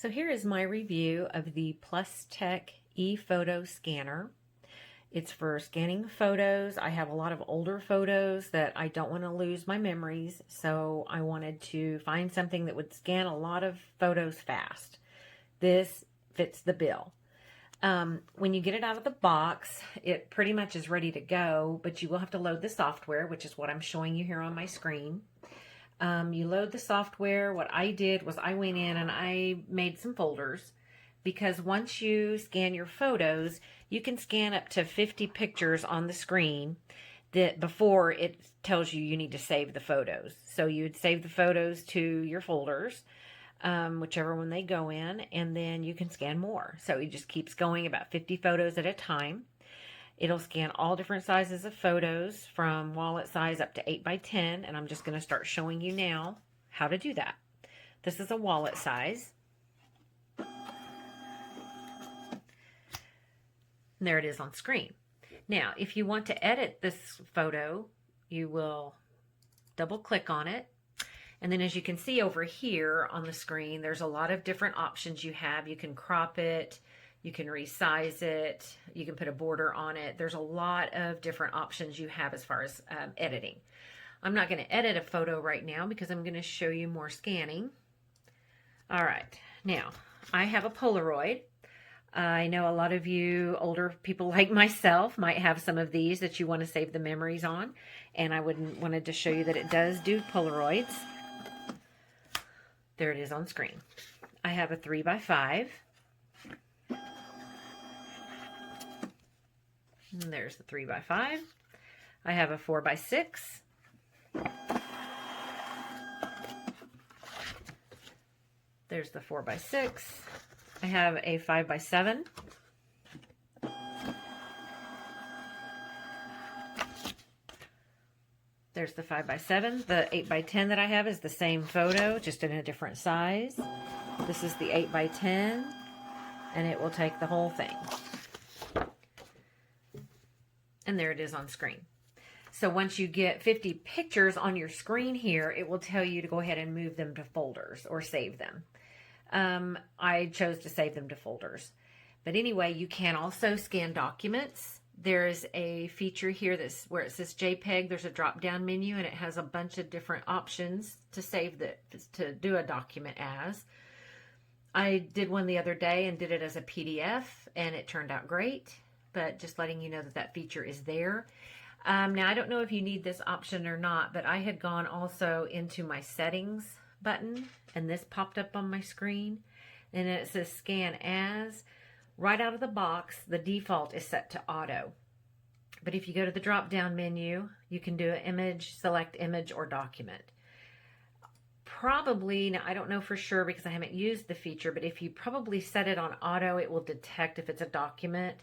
So here is my review of the Plustek Ephoto scanner. It's for scanning photos. I have a lot of older photos that I don't want to lose my memories, so I wanted to find something that would scan a lot of photos fast. This fits the bill. When you get it out of the box, it pretty much is ready to go, but you will have to load the software, which is what I'm showing you here on my screen. You load the software. What I did was I went in and I made some folders, because once you scan your photos, you can scan up to 50 pictures on the screen that before it tells you need to save the photos. So you would save the photos to your folders, whichever one they go in, and then you can scan more. So it just keeps going about 50 photos at a time. It'll scan all different sizes of photos from wallet size up to 8 by 10, and I'm just going to start showing you now how to do that. This is a wallet size. And there it is on screen. Now, if you want to edit this photo, you will double click on it. And then as you can see over here on the screen, there's a lot of different options you have. You can crop it. You can resize it. You can put a border on it. There's a lot of different options you have as far as editing. I'm not going to edit a photo right now because I'm going to show you more scanning. All right. Now, I have a Polaroid. I know a lot of you older people like myself might have some of these that you want to save the memories on. And I wanted to show you that it does do Polaroids. There it is on screen. I have a 3 by 5. And there's the 3 by 5. I have a 4 by 6. There's the 4 by 6. I have a 5 by 7. There's the 5 by 7. The 8 by 10 that I have is the same photo, just in a different size. This is the 8 by 10, and it will take the whole thing. And there it is on screen. So once you get 50 pictures on your screen here, it will tell you to go ahead and move them to folders or save them. I chose to save them to folders. But anyway, you can also scan documents. There's a feature here that's where it says JPEG. There's a drop-down menu, and it has a bunch of different options to save to do a document as. I did one the other day and did it as a PDF, and it turned out great. But just letting you know that that feature is there. Now, I don't know if you need this option or not, but I had gone also into my settings button, and this popped up on my screen, and it says scan as. Right out of the box, the default is set to auto. But if you go to the drop-down menu, you can do an image, select image or document. Probably, now I don't know for sure because I haven't used the feature, but if you probably set it on auto, it will detect if it's a document,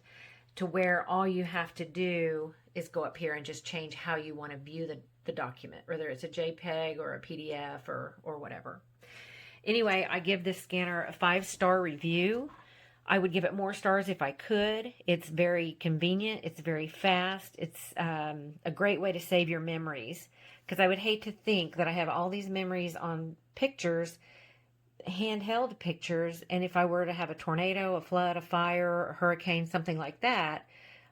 to where all you have to do is go up here and just change how you want to view the document, whether it's a JPEG or a PDF or whatever. Anyway, I give this scanner a 5-star review. I would give it more stars if I could. It's very convenient. It's very fast. It's a great way to save your memories, because I would hate to think that I have all these memories on pictures, handheld pictures, and if I were to have a tornado, a flood, a fire, a hurricane, something like that,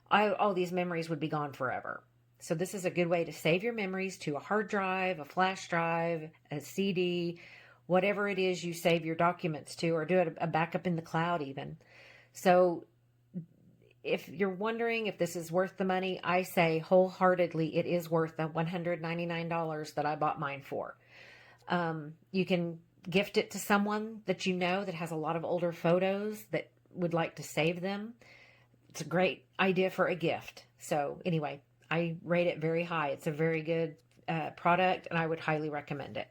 all these memories would be gone forever. So this is a good way to save your memories to a hard drive, a flash drive, a CD, whatever it is you save your documents to, or do a backup in the cloud even. So if you're wondering if this is worth the money, I say wholeheartedly it is worth the $199 that I bought mine for. You can gift it to someone that you know that has a lot of older photos that would like to save them. It's a great idea for a gift. So anyway, I rate it very high. It's a very good product, and I would highly recommend it.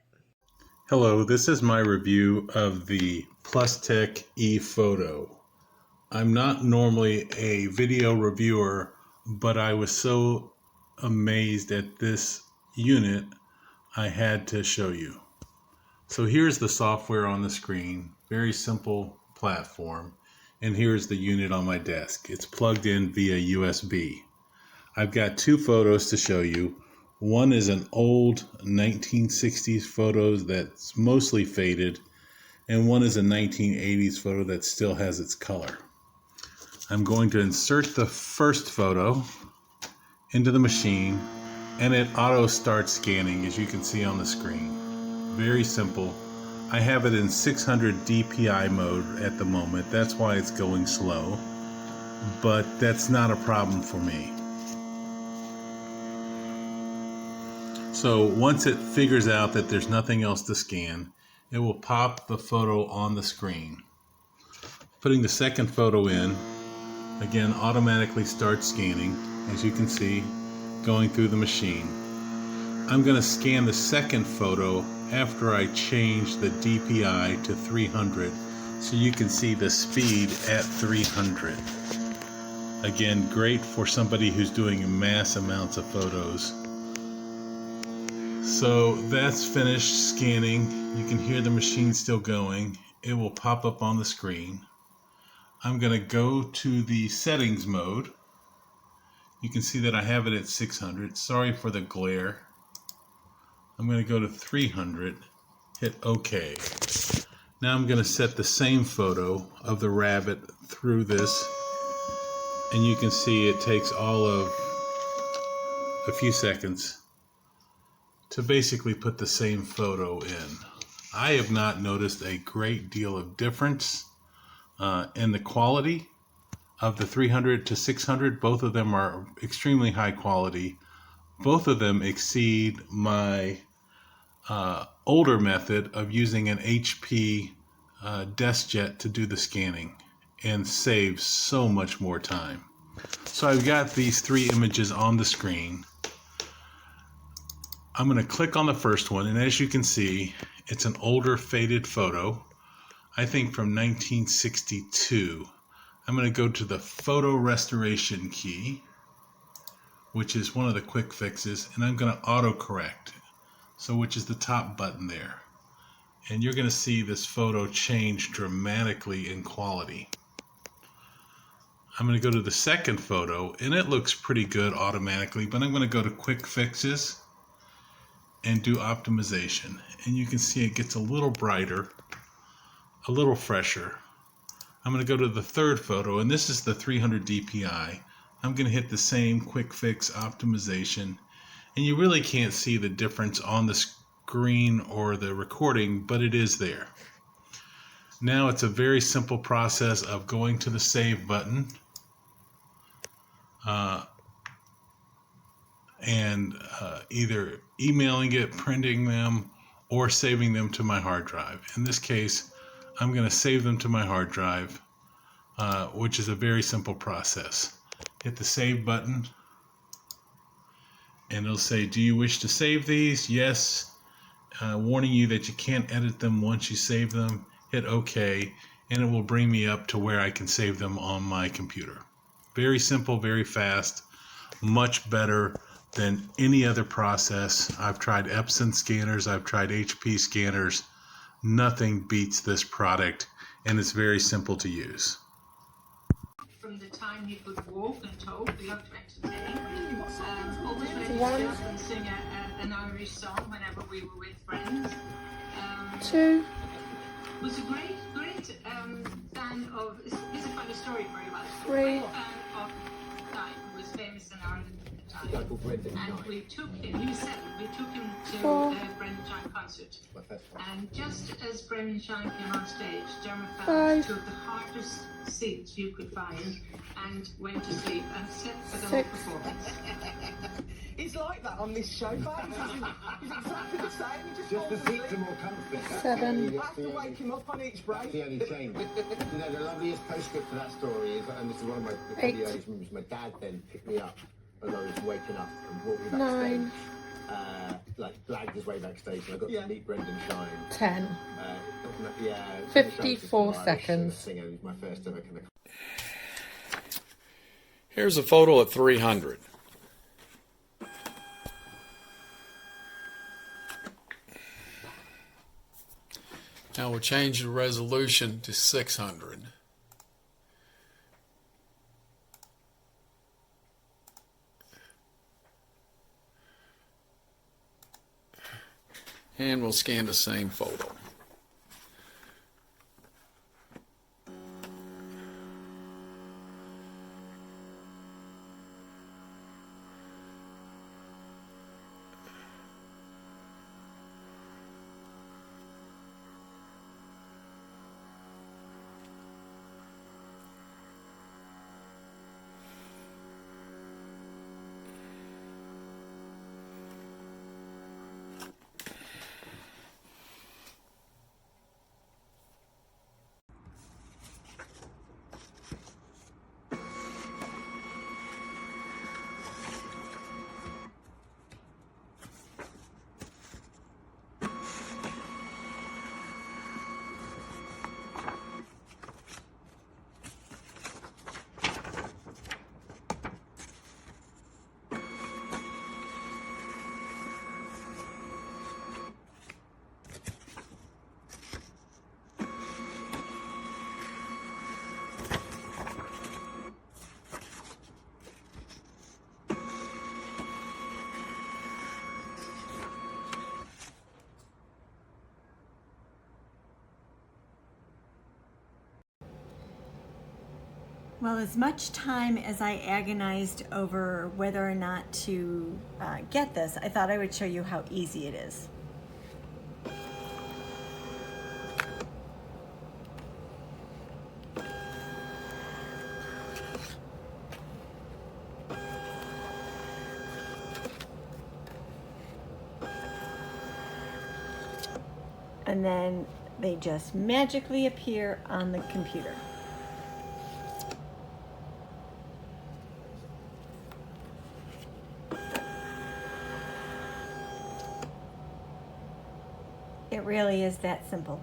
Hello, this is my review of the Plustek Ephoto. I'm not normally a video reviewer, but I was so amazed at this unit, I had to show you. So here's the software on the screen, very simple platform, and here's the unit on my desk. It's plugged in via USB. I've got 2 photos to show you. One is an old 1960s photo that's mostly faded, and one is a 1980s photo that still has its color. I'm going to insert the first photo into the machine, and it auto starts scanning, as you can see on the screen. Very simple. I have it in 600 DPI mode at the moment. That's why it's going slow, but that's not a problem for me. So once it figures out that there's nothing else to scan, it will pop the photo on the screen. Putting the second photo in, again, automatically starts scanning, as you can see, going through the machine. I'm going to scan the second photo after I change the DPI to 300, so you can see the speed at 300. Again, great for somebody who's doing mass amounts of photos. So that's finished scanning. You can hear the machine still going. It will pop up on the screen. I'm going to go to the settings mode. You can see that I have it at 600. Sorry for the glare. I'm going to go to 300, hit OK. Now I'm going to set the same photo of the rabbit through this, and you can see it takes all of a few seconds to basically put the same photo in. I have not noticed a great deal of difference in the quality of the 300 to 600. Both of them are extremely high quality. Both of them exceed my older method of using an HP DeskJet to do the scanning, and saves so much more time. So I've got these three images on the screen. I'm going to click on the first one, and as you can see, it's an older faded photo, I think from 1962. I'm going to go to the photo restoration key, which is one of the quick fixes, and I'm going to autocorrect, so which is the top button there. And you're going to see this photo change dramatically in quality. I'm going to go to the second photo, and it looks pretty good automatically, but I'm going to go to quick fixes and do optimization, and you can see it gets a little brighter, a little fresher. I'm going to go to the third photo, and this is the 300 DPI. I'm going to hit the same quick fix optimization, and you really can't see the difference on the screen or the recording, but it is there. Now it's a very simple process of going to the save button and either emailing it, printing them, or saving them to my hard drive. In this case, I'm going to save them to my hard drive, which is a very simple process. Hit the save button, and it'll say, do you wish to save these? Yes. Warning you that you can't edit them once you save them. Hit OK, and it will bring me up to where I can save them on my computer. Very simple, very fast, much better than any other process. I've tried Epson scanners, I've tried HP scanners. Nothing beats this product, and it's very simple to use. From the time he could walk and talk, we love to entertain. Always ready to get up and sing an Irish song whenever we were with friends. Two. Was a great fan of. It's a funny story for you about it. Three. Great fan of Knight, who was famous in Ireland at the time. And we took him. He was 7. We took him to Four. Brendan Shine concert. And just as Brendan Shine came on stage, Dermot Five. Fowles took the hardest seats you could find and went to sleep and slept for the whole Six. performance. He's like that on this show, babe. He's exactly the same. He Just the seats are more comfy. 7. I have to wake him up on each break. That's the only change. You know, the loveliest postscript for that story is, and this is one of my Eight. the earliest memories, my dad then picked me up as I was waking up and brought me backstage. 9. Like, blagged his way backstage, and I got to meet Brendan Shine. 10. Yeah, 54 seconds. Singer. He was my first ever kind of. Here's a photo at 300. Now we'll change the resolution to 600. And we'll scan the same photo. Well, as much time as I agonized over whether or not to get this, I thought I would show you how easy it is. And then they just magically appear on the computer. It really is that simple.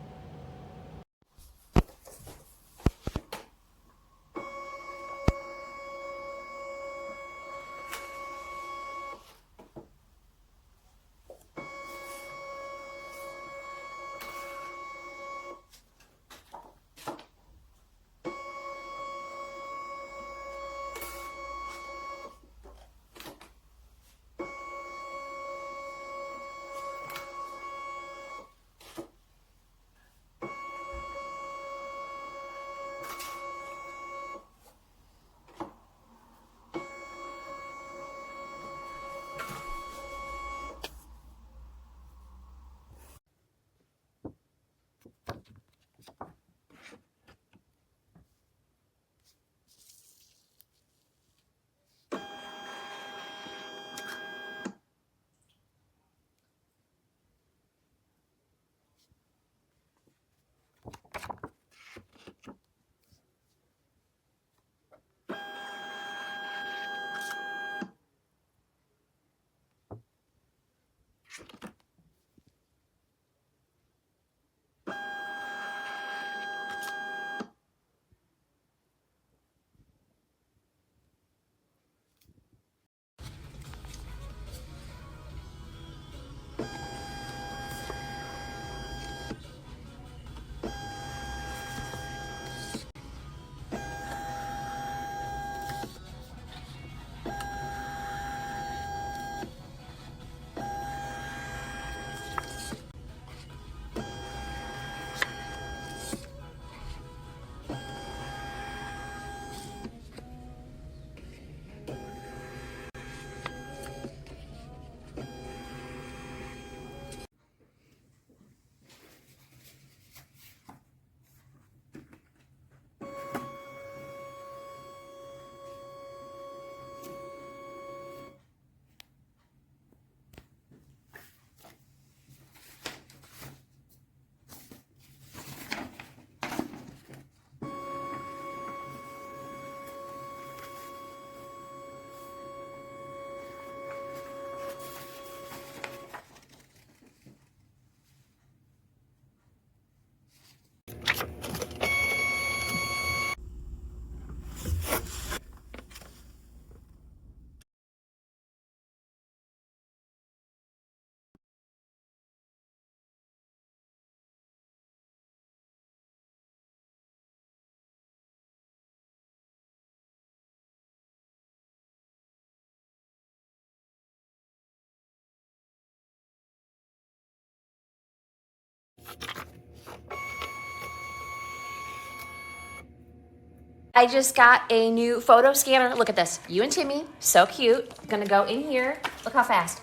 I just got a new photo scanner. Look at this. You and Timmy, so cute. Gonna go in here. Look how fast.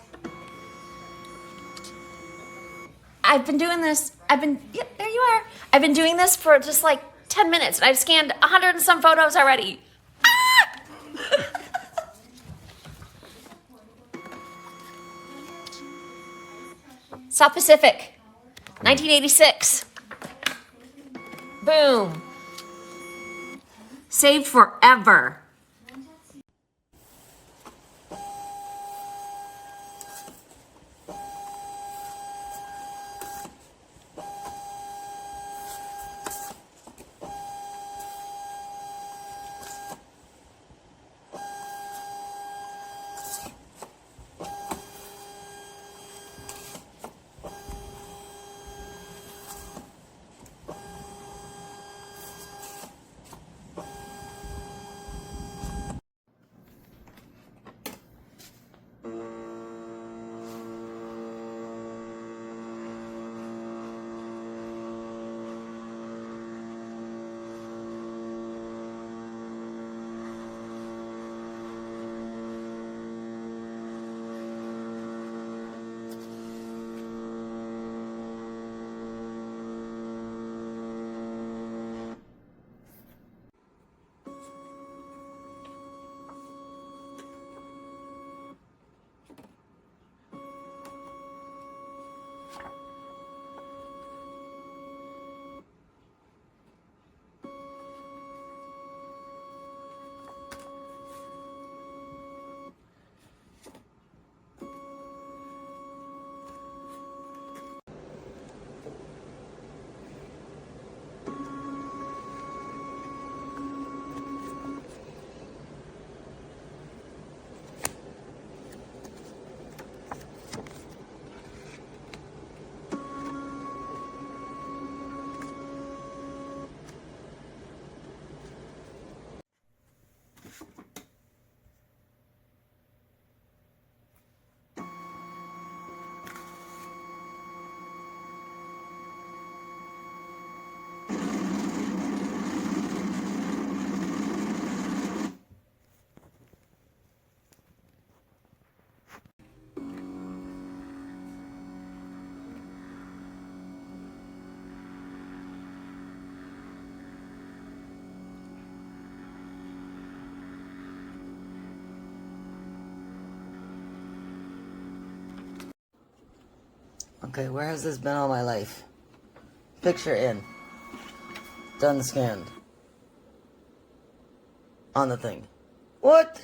I've been doing this. Yep, there you are. I've been doing this for just like 10 minutes. I've scanned 100 and some photos already. Ah! South Pacific, 1986. Boom. Saved forever. Okay, where has this been all my life? Picture in. Done scanned. On the thing. What?